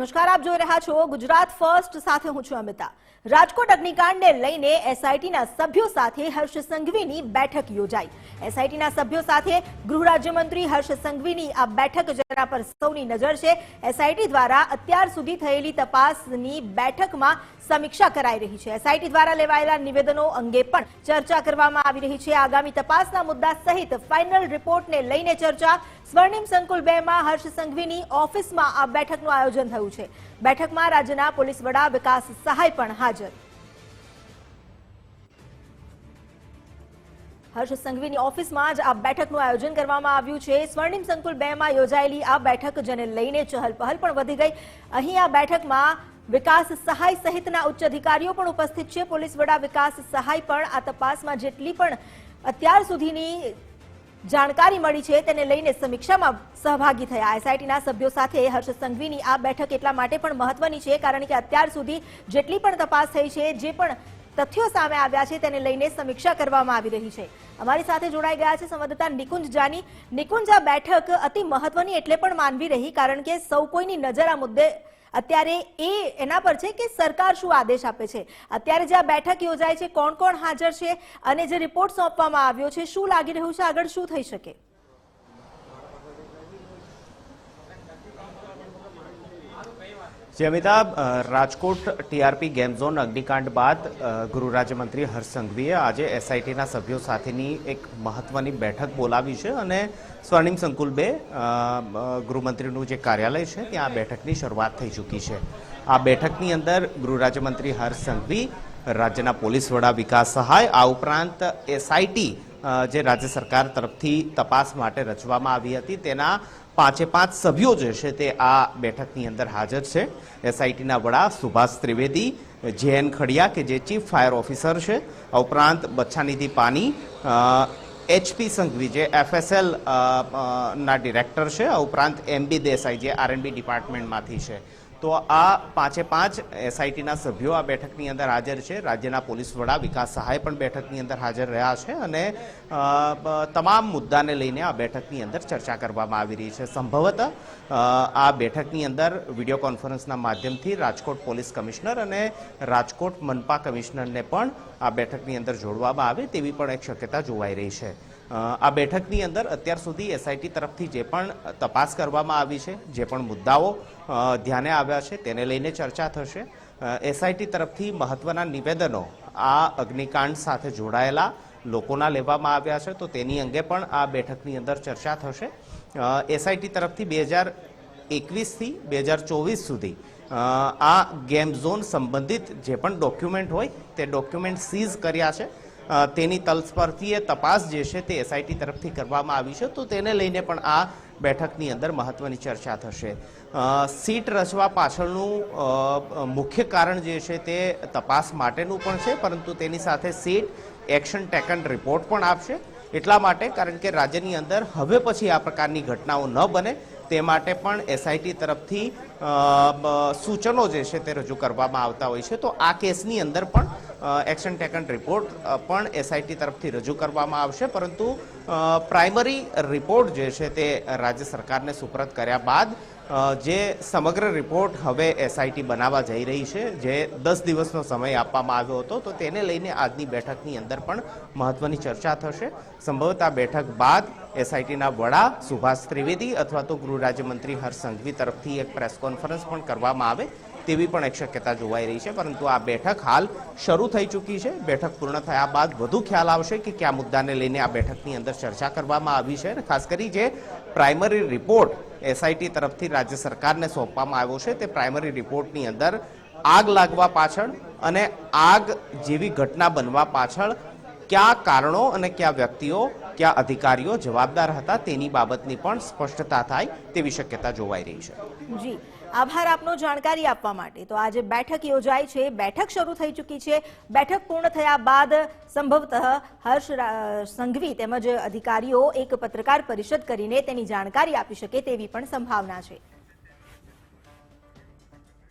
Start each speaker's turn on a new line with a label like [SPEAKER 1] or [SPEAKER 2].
[SPEAKER 1] નમસ્કાર, આપ જોઈ રહ્યા છો ગુજરાત ફર્સ્ટ, સાથે હું છું અમિતા। રાજકોટ અગ્નિકાંડને લઈને એસઆઈટીના સભ્યો સાથે હર્ષ સંઘવીની બેઠક યોજાઈ। એસઆઈટીના સભ્યો સાથે ગૃહ રાજ્યમંત્રી હર્ષ સંઘવીની આ બેઠક જેના પર સૌની નજર છે। એસઆઈટી દ્વારા અત્યાર સુધી થયેલી તપાસની બેઠકમાં સમીક્ષા કરાઈ રહી છે। એસઆઈટી દ્વારા લેવાયેલા નિવેદનો અંગે પણ ચર્ચા કરવામાં આવી રહી છે। આગામી તપાસના મુદ્દા સહિત ફાઇનલ રિપોર્ટને લઈને ચર્ચા। સ્વર્ણિમ સંકુલ 2 માં હર્ષ સંઘવીની ઓફિસમાં આ બેઠકનું આયોજન થયું છે। બેઠકમાં રાજ્યના પોલીસ વડા વિકાસ સહાય પણ હાજર। હર્ષ સંઘવીની ઓફિસમાં જ આ બેઠકનું આયોજન કરવામાં આવ્યું છે। સ્વર્ણિમ સંકુલ 2 માં યોજાયેલી આ બેઠક જેને લઈને ચહલપહલ પણ વધી ગઈ। અહીં આ બેઠકમાં વિકાસ સહાય સહિતના ઉચ્ચ અધિકારીઓ પણ ઉપસ્થિત છે। પોલીસ વડા વિકાસ સહાય પણ આ તપાસમાં જેટલી પણ અત્યાર સુધીની જાણકારી મળી છે તેને લઈને સમીક્ષામાં સહભાગી થયા। એસઆઈટીના સભ્યો સાથે હર્ષ સંઘવીની આ બેઠક એટલા માટે પણ મહત્વની છે કારણ કે અત્યાર સુધી જેટલી પણ તપાસ થઈ છે, જે પણ તથ્યો સામે આવ્યા છે તેને લઈને સમીક્ષા કરવામાં આવી રહી છે। અમારી સાથે જોડાઈ ગયા છે સંવાદદાતા નિકુંજ જાની। નિકુંજ, આ બેઠક અતિ મહત્વની એટલે પણ માનવી રહી કારણ કે સૌ કોઈની નજર આ મુદ્દે અત્યારે એના પર છે કે સરકાર શું આદેશ આપે છે। અત્યારે જે આ બેઠક યોજાય છે, કોણ કોણ હાજર છે અને જે રિપોર્ટ સોંપવામાં આવ્યો છે, શું લાગી રહ્યું છે, આગળ શું થઈ શકે?
[SPEAKER 2] Amitabh, Rajkot TRP game zone અગ્નિકાંડ બાદ ગૃહ રાજ્યમંત્રી હર્ષ સંઘવીએ આજે એસઆઈટીના સભ્યો સાથેની એક મહત્વની બેઠક બોલાવી છે અને સ્વર્ણિમ સંકુલ 2 ગૃહમંત્રીનું જે કાર્યાલય છે ત્યાં આ બેઠકની શરૂઆત થઈ ચૂકી છે। આ બેઠકની અંદર ગૃહ રાજ્યમંત્રી હર્ષ સંઘવી, રાજ્યના પોલીસ વડા વિકાસ સહાય, આ ઉપરાંત એસઆઈટી જે રાજ્ય સરકાર તરફથી તપાસ માટે રચવામાં આવી હતી તેના 5 સભ્યો જે છે તે આ બેઠકની અંદર હાજર છે। એસઆઈટીના વડા સુભાષ ત્રિવેદી, જેએન ખડિયા કે જે ચીફ ફાયર ઓફિસર છે, આ ઉપરાંત બચ્છાનિધિ પાની, એચપી સંઘવી જે એફએસએલ ના ડિરેક્ટર છે, આ ઉપરાંત એમબી દેસાઈ જે આરએનબી ડિપાર્ટમેન્ટમાંથી છે। તો આ 5 એસઆઈટીના સભ્યો આ બેઠકની અંદર હાજર છે। રાજ્યના પોલીસ વડા વિકાસ સહાય પણ બેઠકની અંદર હાજર રહ્યા છે અને તમામ મુદ્દાને લઈને આ બેઠકની અંદર ચર્ચા કરવામાં આવી રહી છે। સંભવતઃ આ બેઠકની અંદર વિડીયો કોન્ફરન્સના માધ્યમથી રાજકોટ પોલીસ કમિશનર અને રાજકોટ મનપા કમિશનરને પણ આ બેઠકની અંદર જોડવામાં આવે તેવી પણ એક શક્યતા જોવાઈ રહી છે। આ બેઠકની અંદર અત્યાર સુધી એસઆઈટી તરફથી જે પણ તપાસ કરવામાં આવી છે, જે પણ મુદ્દાઓ ધ્યાને આવ્યા છે તેને લઈને ચર્ચા થશે। એસઆઈટી તરફથી મહત્વના નિવેદનો આ અગ્નિકાંડ સાથે જોડાયેલા લોકોના લેવામાં આવ્યા છે તો તેની અંગે પણ આ બેઠકની અંદર ચર્ચા થશે। એસઆઈટી તરફથી 2021થી 2024 સુધી આ ગેમ ઝોન સંબંધિત જે પણ ડોક્યુમેન્ટ હોય તે ડોક્યુમેન્ટ સીઝ કર્યા છે, તેની તલસ્પર્શીય તપાસ જે છે તે એસઆઈટી તરફથી કરવામાં આવી છે તો તેને લઈને પણ આ બેઠકની અંદર મહત્વની ચર્ચા થશે। સીટ રચવા પાછળનું મુખ્ય કારણ જે છે તે તપાસ માટેનું પણ છે, પરંતુ તેની સાથે સીટ એક્શન ટેકન રિપોર્ટ પણ આપશે। એટલા માટે કારણ કે રાજ્યની અંદર હવે પછી આ પ્રકારની ઘટનાઓ ન બને તે માટે પણ એસઆઈટી તરફથી સૂચનો જે છે તે રજૂ કરવામાં આવતા હોય છે। તો આ કેસની અંદર પણ એક્શન ટેકન રિપોર્ટ પણ એસઆઈટી તરફથી રજૂ કરવામાં આવશે, પરંતુ પ્રાઇમરી રિપોર્ટ જે છે તે રાજ્ય સરકારને સુપરત કર્યા બાદ જે સમગ્ર રિપોર્ટ હવે એસઆઈટી બનાવવા જઈ રહી છે, જે 10 દિવસનો સમય આપવામાં આવ્યો હતો, તો તેને લઈને આજની બેઠકની અંદર પણ મહત્વની ચર્ચા થશે। સંભવતઃ આ બેઠક બાદ એસઆઈટીના વડા સુભાષ ત્રિવેદી અથવા તો ગૃહ રાજ્યમંત્રી હર્ષ સંઘવી તરફથી એક પ્રેસ કોન્ફરન્સ પણ કરવામાં આવે તેવી પણ એક શક્યતા જોવાઈ રહી છે, પરંતુ આ બેઠક હાલ શરૂ થઈ ચૂકી છે। બેઠક પૂર્ણ થયા બાદ વધુ ખ્યાલ આવશે કે કયા મુદ્દાને લઈને આ બેઠકની અંદર ચર્ચા કરવામાં આવી છે અને ખાસ કરી જે પ્રાઇમરી રિપોર્ટ એસઆઈટી તરફથી રાજ્ય સરકારને સોંપવામાં આવ્યો છે તે પ્રાઇમરી રિપોર્ટની અંદર આગ લાગવા પાછળ અને આગ જેવી ઘટના બનવા પાછળ કયા કારણો અને કયા વ્યક્તિઓ, કયા અધિકારીઓ જવાબદાર હતા તેની બાબતની પણ સ્પષ્ટતા થાય તેવી શક્યતા જોવાઈ રહી છે।
[SPEAKER 1] જી, આભાર આપનો જાણકારી આપવા માટે। તો આજે બેઠક યોજાઈ છે, બેઠક શરૂ થઈ ચૂકી છે। બેઠક પૂર્ણ થયા બાદ સંભવતઃ હર્ષ સંઘવી તેમજ અધિકારીઓ એક પત્રકાર પરિષદ કરીને તેની જાણકારી આપી શકે તેવી પણ સંભાવના છે।